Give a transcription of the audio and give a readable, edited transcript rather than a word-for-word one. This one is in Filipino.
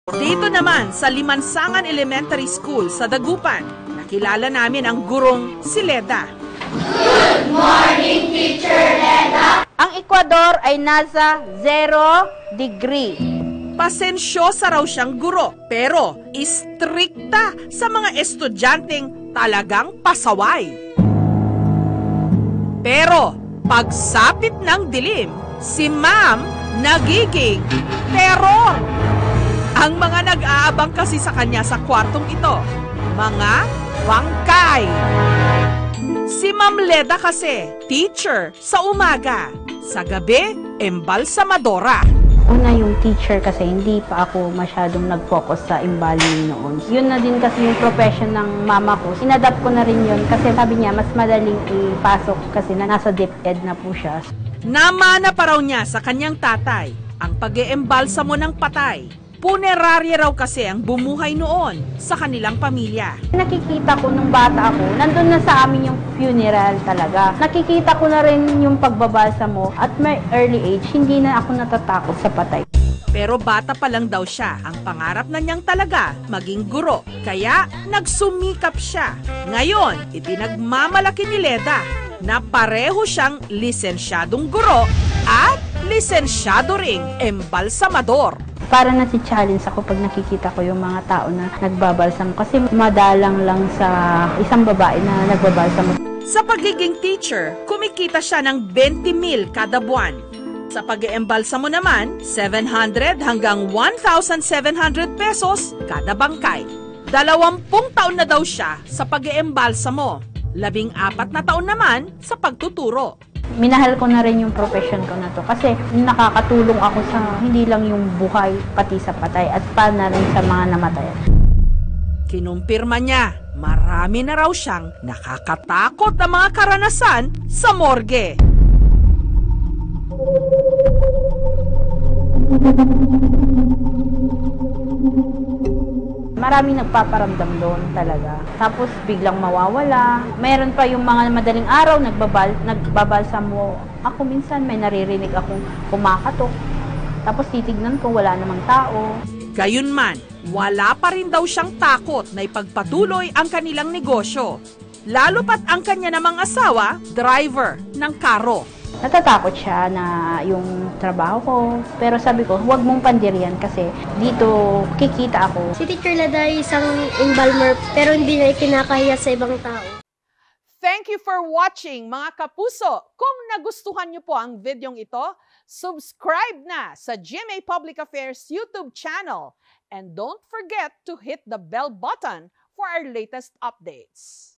Dito naman sa Limansangan Elementary School sa Dagupan, nakilala namin ang gurong si Leda. Good morning, Teacher Leda! Ang Ecuador ay nasa 0 degree. Pasensyosa raw siyang guro, pero istrikta sa mga estudyanteng talagang pasaway. Pero pagsapit ng dilim, si Ma'am nagiging terror. Ang mga nag-aabang kasi sa kanya sa kwartong ito, mga bangkay. Si Ma'am Leda kasi, teacher sa umaga. Sa gabi, embalsamadora. Una yung teacher kasi hindi pa ako masyadong nag-focus sa embalming noon. Yun na din kasi yung profession ng mama ko. Inadapt ko na rin yun kasi sabi niya mas madaling ipasok kasi nasa DepEd na po siya. Namana pa raw niya sa kanyang tatay ang pag-eembalsamo ng patay. Punerarya raw kasi ang bumuhay noon sa kanilang pamilya. Nakikita ko nung bata ako, nandun na sa amin yung funeral talaga. Nakikita ko na rin yung pagbabalsamo at my early age, hindi na ako natatakot sa patay. Pero bata pa lang daw siya, ang pangarap na niyang talaga maging guro. Kaya nagsumikap siya. Ngayon, ipinagmamalaki ni Leda na pareho siyang lisensyadong guro at lisensyado ring embalsamador. Para na si challenge ako pag nakikita ko yung mga tao na nagbabalsam kasi madalang lang sa isang babae na nagbabalsam. Sa pagiging teacher, kumikita siya ng 20,000 kada buwan. Sa pag-eembalsamo naman, 700 hanggang 1,700 pesos kada bangkay. 20 taon na daw siya sa pag-eembalsamo. 14 na taon naman sa pagtuturo. Minahal ko na rin yung profession ko na to kasi nakakatulong ako sa hindi lang yung buhay pati sa patay at pa na rin sa mga namatay. Kinumpirma niya, marami na raw siyang nakakatakot na mga karanasan sa morgue. Maraming nagpaparamdam doon talaga. Tapos biglang mawawala. Mayroon pa yung mga madaling araw, nagbabalsamo. Ako minsan may naririnig akong kumakatok. Tapos titignan ko wala namang tao. Gayunman, wala pa rin daw siyang takot na ipagpatuloy ang kanilang negosyo. Lalo pat ang kanya namang asawa, driver ng karo. Natatakot siya na yung trabaho ko. Pero sabi ko, huwag mong pandirian kasi dito kikita ako. Si Teacher Leda ay isang embalmer pero hindi na ikinakahiya sa ibang tao. Thank you for watching mga kapuso. Kung nagustuhan niyo po ang videong ito, subscribe na sa GMA Public Affairs YouTube channel. And don't forget to hit the bell button for our latest updates.